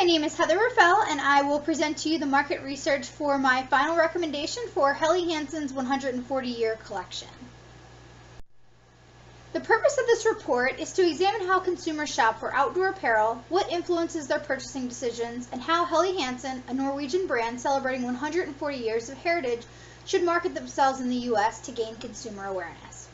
name is Heather Raffel, and I will present to you the market research for my final recommendation for Helly Hansen's 140-year collection. The purpose of this report is to examine how consumers shop for outdoor apparel, what influences their purchasing decisions, and how Helly Hansen, a Norwegian brand celebrating 140 years of heritage, should market themselves in the U.S. to gain consumer awareness.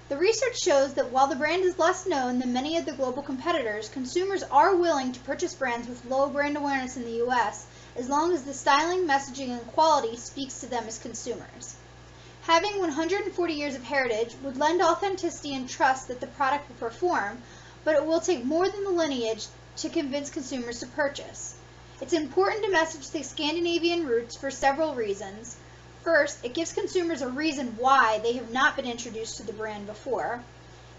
The research shows that while the brand is less known than many of the global competitors, consumers are willing to purchase brands with low brand awareness in the U.S. as long as the styling, messaging, and quality speaks to them as consumers. Having 140 years of heritage would lend authenticity and trust that the product will perform, but it will take more than the lineage to convince consumers to purchase. It's important to message the Scandinavian roots for several reasons. First, it gives consumers a reason why they have not been introduced to the brand before.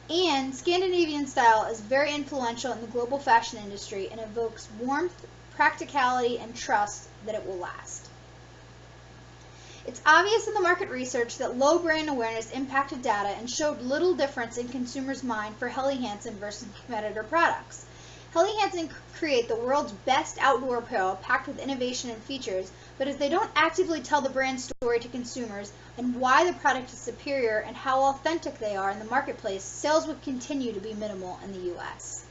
And Scandinavian style is very influential in the global fashion industry and evokes warmth, practicality, and trust that it will last. It's obvious in the market research that low brand awareness impacted data and showed little difference in consumers' mind for Helly Hansen versus competitor products. Helly Hansen create the world's best outdoor apparel packed with innovation and features, but if they don't actively tell the brand story to consumers and why the product is superior and how authentic they are in the marketplace, sales would continue to be minimal in the U.S.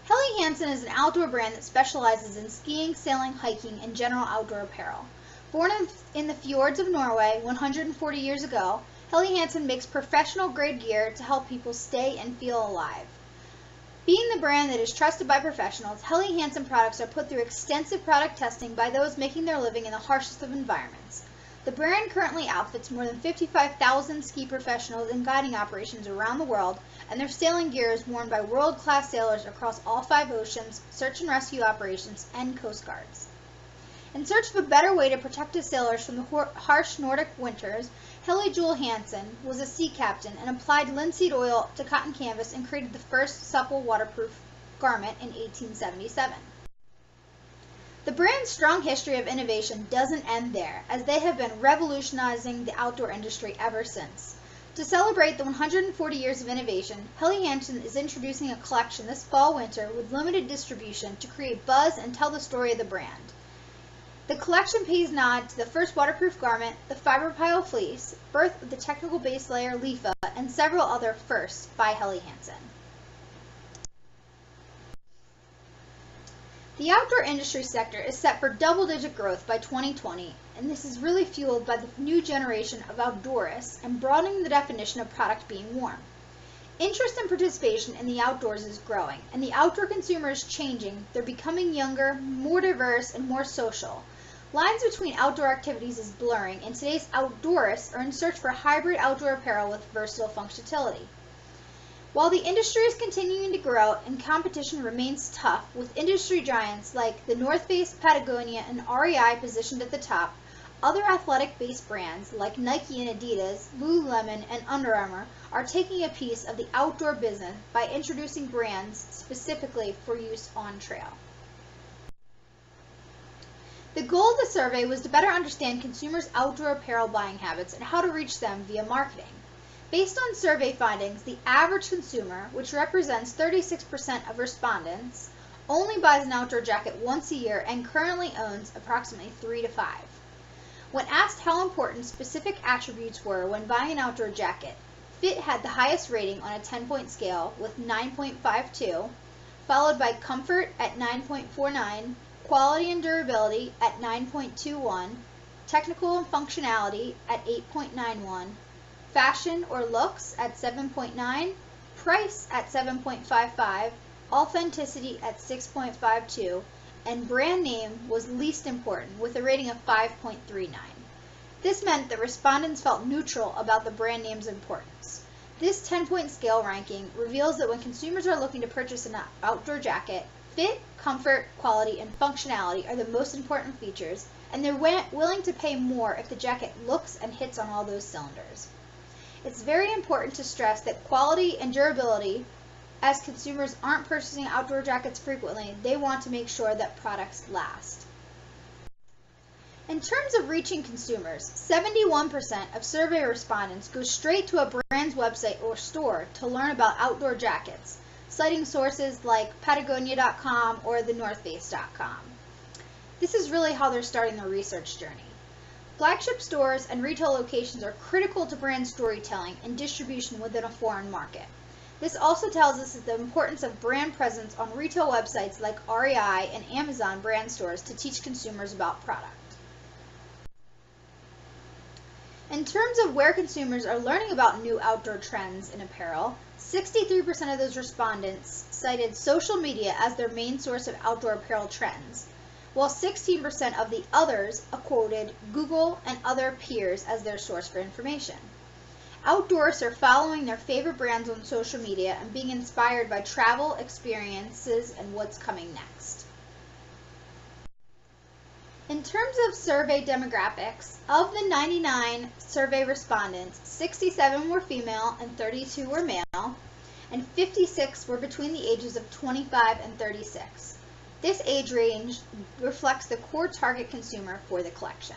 Helly Hansen is an outdoor brand that specializes in skiing, sailing, hiking, and general outdoor apparel. Born in the fjords of Norway 140 years ago, Helly Hansen makes professional-grade gear to help people stay and feel alive. Being the brand that is trusted by professionals, Helly Hansen products are put through extensive product testing by those making their living in the harshest of environments. The brand currently outfits more than 55,000 ski professionals in guiding operations around the world, and their sailing gear is worn by world-class sailors across all 5 oceans, search and rescue operations, and coast guards. In search of a better way to protect his sailors from the harsh Nordic winters, Helly Juul Hansen was a sea captain and applied linseed oil to cotton canvas and created the first supple waterproof garment in 1877. The brand's strong history of innovation doesn't end there, as they have been revolutionizing the outdoor industry ever since. To celebrate the 140 years of innovation, Helly Hansen is introducing a collection this fall-winter with limited distribution to create buzz and tell the story of the brand. The collection pays nod to the first waterproof garment, the fiber pile fleece, birth of the technical base layer Lifa, and several other firsts by Helly Hansen. The outdoor industry sector is set for double-digit growth by 2020, and this is really fueled by the new generation of outdoorists and broadening the definition of product being warm. Interest and participation in the outdoors is growing, and the outdoor consumer is changing. They're becoming younger, more diverse, and more social. Lines between outdoor activities is blurring, and today's outdoorists are in search for hybrid outdoor apparel with versatile functionality. While the industry is continuing to grow and competition remains tough, with industry giants like the North Face, Patagonia, and REI positioned at the top, other athletic-based brands like Nike and Adidas, Lululemon, and Under Armour are taking a piece of the outdoor business by introducing brands specifically for use on trail. The goal of the survey was to better understand consumers' outdoor apparel buying habits and how to reach them via marketing. Based on survey findings, the average consumer, which represents 36% of respondents, only buys an outdoor jacket once a year and currently owns approximately 3 to 5. When asked how important specific attributes were when buying an outdoor jacket, fit had the highest rating on a 10-point scale with 9.52, followed by comfort at 9.49, quality and durability at 9.21, technical and functionality at 8.91, fashion or looks at 7.9, price at 7.55, authenticity at 6.52, and brand name was least important with a rating of 5.39. This meant that respondents felt neutral about the brand name's importance. This 10-point scale ranking reveals that when consumers are looking to purchase an outdoor jacket, fit, comfort, quality, and functionality are the most important features, and they're willing to pay more if the jacket looks and hits on all those cylinders. It's very important to stress that quality and durability, as consumers aren't purchasing outdoor jackets frequently, they want to make sure that products last. In terms of reaching consumers, 71% of survey respondents go straight to a brand's website or store to learn about outdoor jackets. citing sources like Patagonia.com or TheNorthFace.com. This is really how they're starting their research journey. Flagship stores and retail locations are critical to brand storytelling and distribution within a foreign market. This also tells us the importance of brand presence on retail websites like REI and Amazon brand stores to teach consumers about product. In terms of where consumers are learning about new outdoor trends in apparel, 63% of those respondents cited social media as their main source of outdoor apparel trends, while 16% of the others quoted Google and other peers as their source for information. Outdoors are following their favorite brands on social media and being inspired by travel, experiences, and what's coming next. In terms of survey demographics, of the 99 survey respondents, 67 were female and 32 were male, and 56 were between the ages of 25 and 36. This age range reflects the core target consumer for the collection.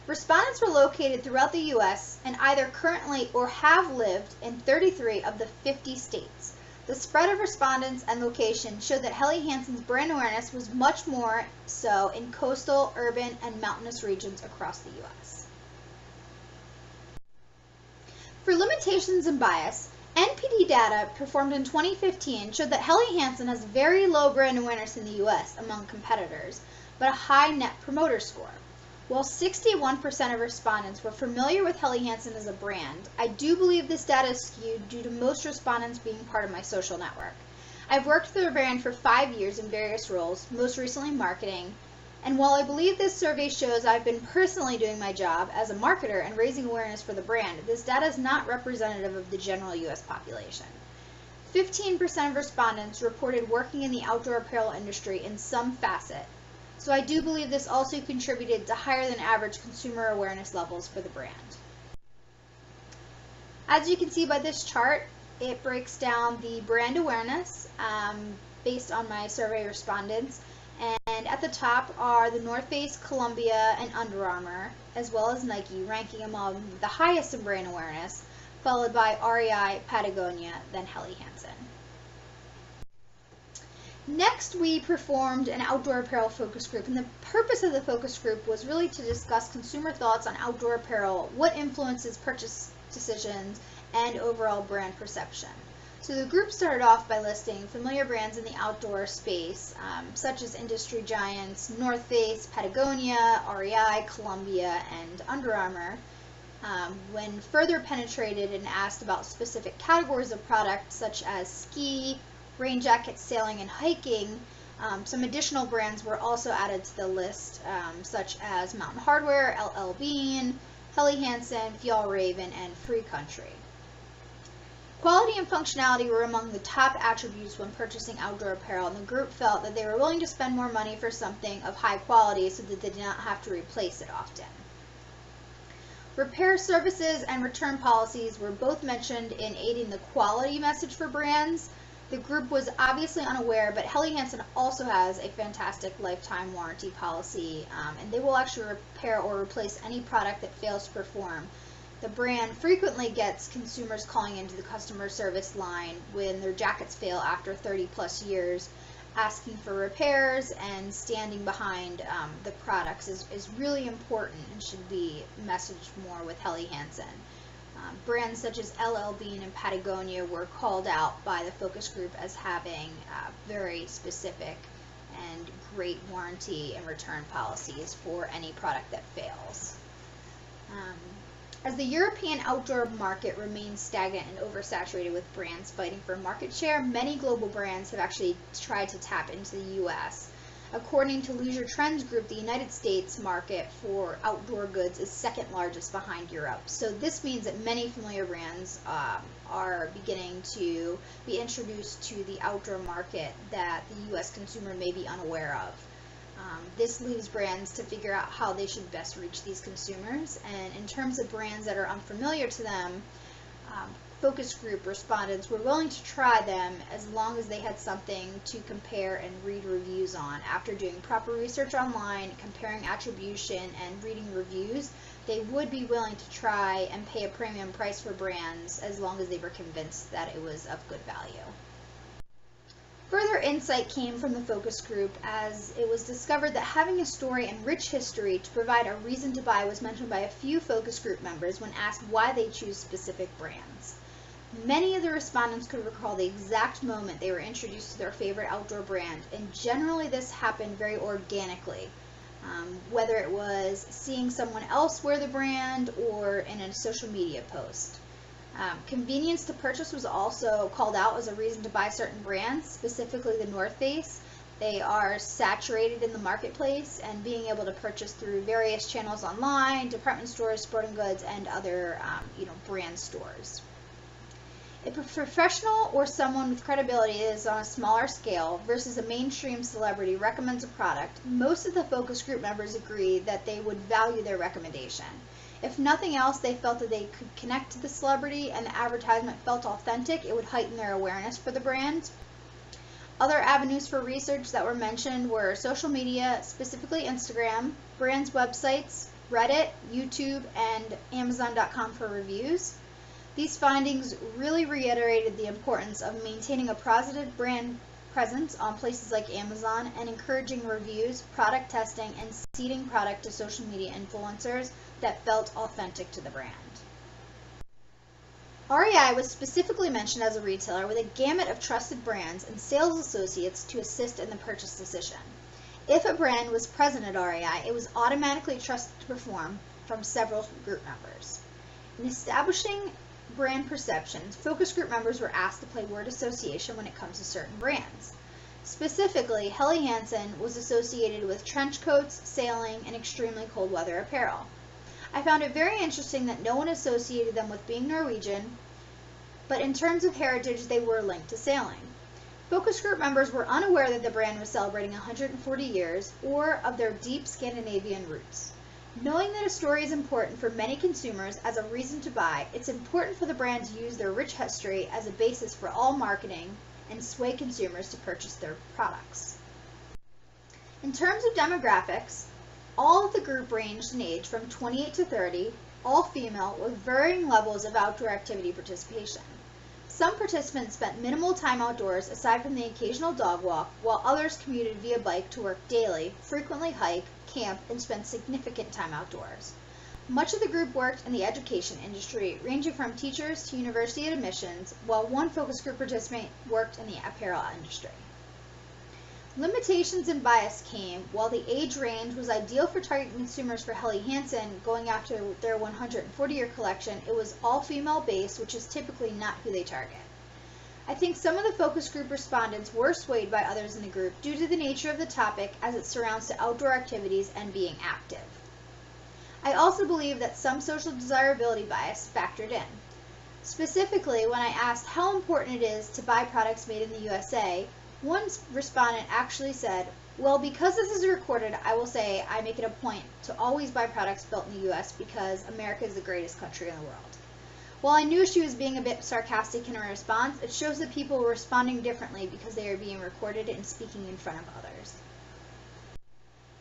Respondents were located throughout the U.S. and either currently or have lived in 33 of the 50 states. The spread of respondents and location showed that Helly Hansen's brand awareness was much more so in coastal, urban, and mountainous regions across the U.S. For limitations and bias, NPD data performed in 2015 showed that Helly Hansen has very low brand awareness in the U.S. among competitors, but a high net promoter score. While 61% of respondents were familiar with Helly Hansen as a brand, I do believe this data is skewed due to most respondents being part of my social network. I've worked for the brand for 5 years in various roles, most recently marketing, and while I believe this survey shows I've been personally doing my job as a marketer and raising awareness for the brand, this data is not representative of the general U.S. population. 15% of respondents reported working in the outdoor apparel industry in some facet. So I do believe this also contributed to higher than average consumer awareness levels for the brand. As you can see by this chart, it breaks down the brand awareness based on my survey respondents. And at the top are the North Face, Columbia, and Under Armour, as well as Nike, ranking among the highest in brand awareness, followed by REI, Patagonia, then Helly Hansen. Next, we performed an outdoor apparel focus group, and the purpose of the focus group was really to discuss consumer thoughts on outdoor apparel, what influences purchase decisions, and overall brand perception. So the group started off by listing familiar brands in the outdoor space, such as industry giants North Face, Patagonia, REI, Columbia, and Under Armour. When further penetrated and asked about specific categories of products such as ski, rain jackets, sailing, and hiking, some additional brands were also added to the list, such as Mountain Hardwear, LL Bean, Helly Hansen, Fjällräven, and Free Country. Quality and functionality were among the top attributes when purchasing outdoor apparel, and the group felt that they were willing to spend more money for something of high quality so that they did not have to replace it often. Repair services and return policies were both mentioned in aiding the quality message for brands. The group was obviously unaware, but Helly Hansen also has a fantastic lifetime warranty policy, and they will actually repair or replace any product that fails to perform. The brand frequently gets consumers calling into the customer service line when their jackets fail after 30 plus years, asking for repairs, and standing behind the products is really important and should be messaged more with Helly Hansen. Brands such as LL Bean and Patagonia were called out by the focus group as having very specific and great warranty and return policies for any product that fails. As the European outdoor market remains stagnant and oversaturated with brands fighting for market share, many global brands have actually tried to tap into the U.S. According to Leisure Trends Group, the United States market for outdoor goods is second largest behind Europe. So this means that many familiar brands are beginning to be introduced to the outdoor market that the U.S. consumer may be unaware of. This leaves brands to figure out how they should best reach these consumers. And in terms of brands that are unfamiliar to them, focus group respondents were willing to try them as long as they had something to compare and read reviews on. After doing proper research online, comparing attribution, and reading reviews, they would be willing to try and pay a premium price for brands as long as they were convinced that it was of good value. Further insight came from the focus group as it was discovered that having a story and rich history to provide a reason to buy was mentioned by a few focus group members when asked why they choose specific brands. Many of the respondents could recall the exact moment they were introduced to their favorite outdoor brand, and generally this happened very organically, whether it was seeing someone else wear the brand or in a social media post. Convenience to purchase was also called out as a reason to buy certain brands, specifically the North Face. They are saturated in the marketplace, and being able to purchase through various channels online, department stores, sporting goods, and other brand stores. If a professional or someone with credibility is on a smaller scale versus a mainstream celebrity recommends a product, most of the focus group members agree that they would value their recommendation. If nothing else, they felt that they could connect to the celebrity and the advertisement felt authentic. It would heighten their awareness for the brand. Other avenues for research that were mentioned were social media, specifically Instagram, brands' websites, Reddit, YouTube, and Amazon.com for reviews. These findings really reiterated the importance of maintaining a positive brand presence on places like Amazon and encouraging reviews, product testing, and seeding product to social media influencers that felt authentic to the brand. REI was specifically mentioned as a retailer with a gamut of trusted brands and sales associates to assist in the purchase decision. If a brand was present at REI, it was automatically trusted to perform from several group members. In establishing brand perceptions, focus group members were asked to play word association when it comes to certain brands. Specifically, Helly Hansen was associated with trench coats, sailing, and extremely cold weather apparel. I found it very interesting that no one associated them with being Norwegian, but in terms of heritage, they were linked to sailing. Focus group members were unaware that the brand was celebrating 140 years or of their deep Scandinavian roots. Knowing that a story is important for many consumers as a reason to buy, it's important for the brand to use their rich history as a basis for all marketing and sway consumers to purchase their products. In terms of demographics, all of the group ranged in age from 28 to 30, all female, with varying levels of outdoor activity participation. Some participants spent minimal time outdoors aside from the occasional dog walk, while others commuted via bike to work daily, frequently hike, camp, and spent significant time outdoors. Much of the group worked in the education industry, ranging from teachers to university admissions, while one focus group participant worked in the apparel industry. Limitations and bias came while the age range was ideal for target consumers for Helly Hansen going after their 140-year collection. It was all female based, which is typically not who they target. I think some of the focus group respondents were swayed by others in the group due to the nature of the topic as it surrounds to outdoor activities and being active. I also believe that some social desirability bias factored in. Specifically, when I asked how important it is to buy products made in the USA, one respondent actually said, "Well, because this is recorded, I will say I make it a point to always buy products built in the US because America is the greatest country in the world." While I knew she was being a bit sarcastic in her response, it shows that people were responding differently because they are being recorded and speaking in front of others.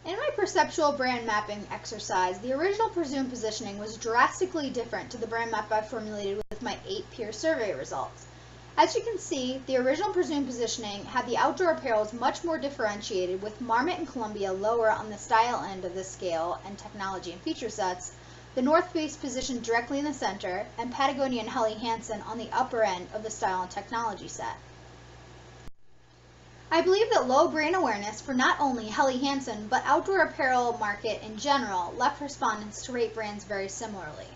In my perceptual brand mapping exercise, the original presumed positioning was drastically different to the brand map I formulated with my 8-peer survey results. As you can see, the original presumed positioning had the outdoor apparel much more differentiated, with Marmot and Columbia lower on the style end of the scale and technology and feature sets, the North Face positioned directly in the center, and Patagonia and Helly Hansen on the upper end of the style and technology set. I believe that low brand awareness for not only Helly Hansen but outdoor apparel market in general left respondents to rate brands very similarly.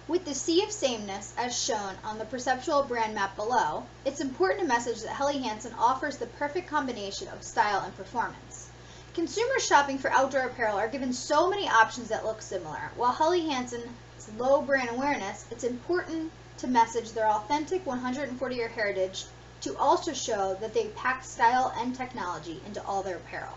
With the sea of sameness as shown on the perceptual brand map below, it's important to message that Helly Hansen offers the perfect combination of style and performance. Consumers shopping for outdoor apparel are given so many options that look similar. While Helly Hansen's low brand awareness, it's important to message their authentic 140-year heritage to also show that they pack style and technology into all their apparel.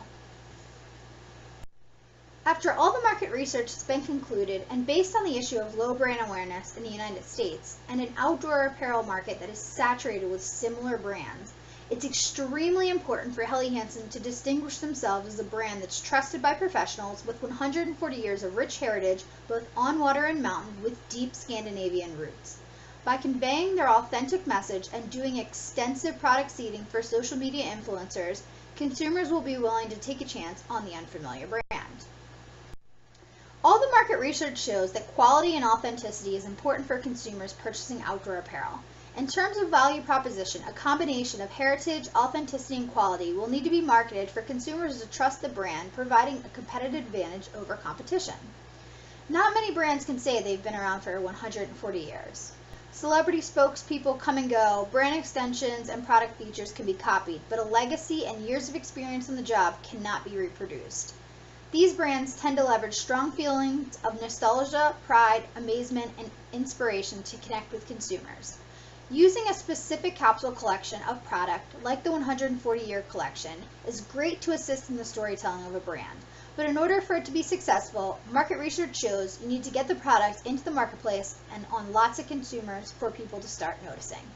After all the market research has been concluded, and based on the issue of low brand awareness in the United States and an outdoor apparel market that is saturated with similar brands, it's extremely important for Helly Hansen to distinguish themselves as a brand that's trusted by professionals with 140 years of rich heritage, both on water and mountain, with deep Scandinavian roots. By conveying their authentic message and doing extensive product seeding for social media influencers, consumers will be willing to take a chance on the unfamiliar brand. All the market research shows that quality and authenticity is important for consumers purchasing outdoor apparel. In terms of value proposition, a combination of heritage, authenticity, and quality will need to be marketed for consumers to trust the brand, providing a competitive advantage over competition. Not many brands can say they've been around for 140 years. Celebrity spokespeople come and go, brand extensions and product features can be copied, but a legacy and years of experience on the job cannot be reproduced. These brands tend to leverage strong feelings of nostalgia, pride, amazement, and inspiration to connect with consumers. Using a specific capsule collection of product, like the 140-year collection, is great to assist in the storytelling of a brand. But in order for it to be successful, market research shows you need to get the product into the marketplace and on lots of consumers for people to start noticing.